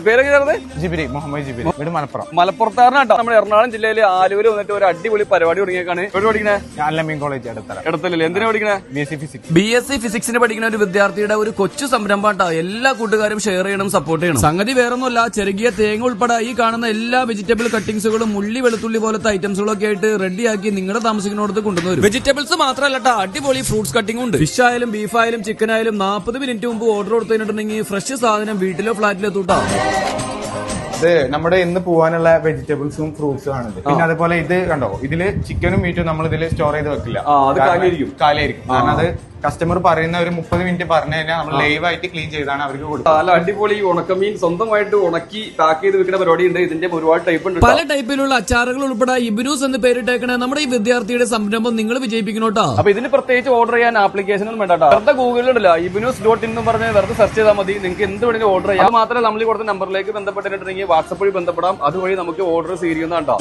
പേര് ജിബിരി മുഹമ്മദ് ജിബിരി വീട് മലപ്പുറം. മലപ്പുറത്താറിനാട്ടോ. നമ്മുടെ എറണാകുളം ജില്ലയിലെ ആലുവയിൽ വന്നിട്ട് ഒരു അടിപൊളി പരിപാടി തുടങ്ങിയേക്കാണ്. എവിടെ പഠിക്കണേ? അല്ലമീൻ കോളേജ് എടുത്തല്ലേ. എന്തിനാ പഠിക്കണേ? BSc ഫിസിക്സിന് പഠിക്കുന്ന ഒരു വിദ്യാർത്ഥിയുടെ ഒരു കൊച്ചു സംരംഭമാട്ടോ. എല്ലാ കൂട്ടുകാരും ഷെയർ ചെയ്യണം, സപ്പോർട്ട് ചെയ്യണം. സംഗതി വേറൊന്നുമല്ല, ചെറുകിയ തേങ്ങ ഉൾപ്പെടെ ഈ കാണുന്ന എല്ലാ വെജിറ്റബിൾ കട്ടിങ്സുകളും ഉള്ളി വെളുത്തുള്ളി പോലത്തെ ഐറ്റംസുകളൊക്കെ ആയിട്ട് റെഡിയാക്കി നിങ്ങളുടെ താമസിക്കുന്നിടത്ത് കൊണ്ടുവരും. വെജിറ്റബിൾസ് മാത്രമല്ല, അടിപൊളി ഫ്രൂട്ട്സ് കട്ടിംഗ് ഉണ്ട്. ഫിഷ് ആയാലും ബീഫ് ആയാലും ചിക്കൻ ആയാലും 40 മിനിറ്റ് മുമ്പ് ഓർഡർ കൊടുത്തിട്ടുണ്ടെങ്കിൽ ഫ്രഷ് സാധനം വീട്ടിലോ ഫ്ലാറ്റിലോ എത്തൂട്ടോ. ഇത് നമ്മുടെ ഇന്ന് പോവാനുള്ള വെജിറ്റബിൾസും ഫ്രൂട്ട്സും ആണിത്. പിന്നെ അതുപോലെ ഇത് കണ്ടോ, ഇതില് ചിക്കനും മീറ്റും നമ്മൾ ഇതില് സ്റ്റോർ ചെയ്ത് വെക്കില്ല, കാലിയായിരിക്കും. കാരണം അത് കസ്റ്റമർ പറയുന്ന ഒരു 30 മിനിറ്റ് പറഞ്ഞു കഴിഞ്ഞാൽ നമ്മൾ ലൈവ് ആയിട്ട് ക്ലീൻ ചെയ്താണ് അവർക്ക് കൊടുക്കുക. നല്ല അടിപൊളി ഉണക്കമീൻ സ്വന്തമായിട്ട് ഉണക്കി പാക്ക് ചെയ്ത് വെക്കുന്ന പരിപാടി ഉണ്ട്. ഇതിന്റെ ഒരുപാട് ടൈപ്പ് ഉണ്ട്. പല ടൈപ്പിലുള്ള അച്ചാറുകൾ ഉൾപ്പെടെ ഇബിനൂസ് എന്ന് പേരിട്ടേക്കണ നമ്മുടെ ഈ വിദ്യാർത്ഥിയുടെ സംരംഭം നിങ്ങൾ വിജയിപ്പിക്കണോട്ടോ. അപ്പൊ ഇതിന് പ്രത്യേകിച്ച് ഓർഡർ ചെയ്യാൻ ആപ്ലിക്കേഷനും വേണ്ടാട്ടോ. വെറുതെ ഗൂഗിളിലുണ്ടല്ലോ ibinus.in എന്ന് പറഞ്ഞ് വെറുതെ സെർച്ച് ചെയ്താൽ മതി. നിങ്ങൾക്ക് എന്ത് വേണമെങ്കിലും ഓർഡർ ചെയ്യാം. അത് മാത്രമേ നമ്മൾ കൊടുത്ത നമ്പറിലേക്ക് ബന്ധപ്പെട്ടിട്ടുണ്ടെങ്കിൽ വാട്സപ്പ് വഴി ബന്ധപ്പെടാം. അതുവഴി നമുക്ക് ഓർഡർ സ്വീകരിക്കുന്നതാട്ടോ.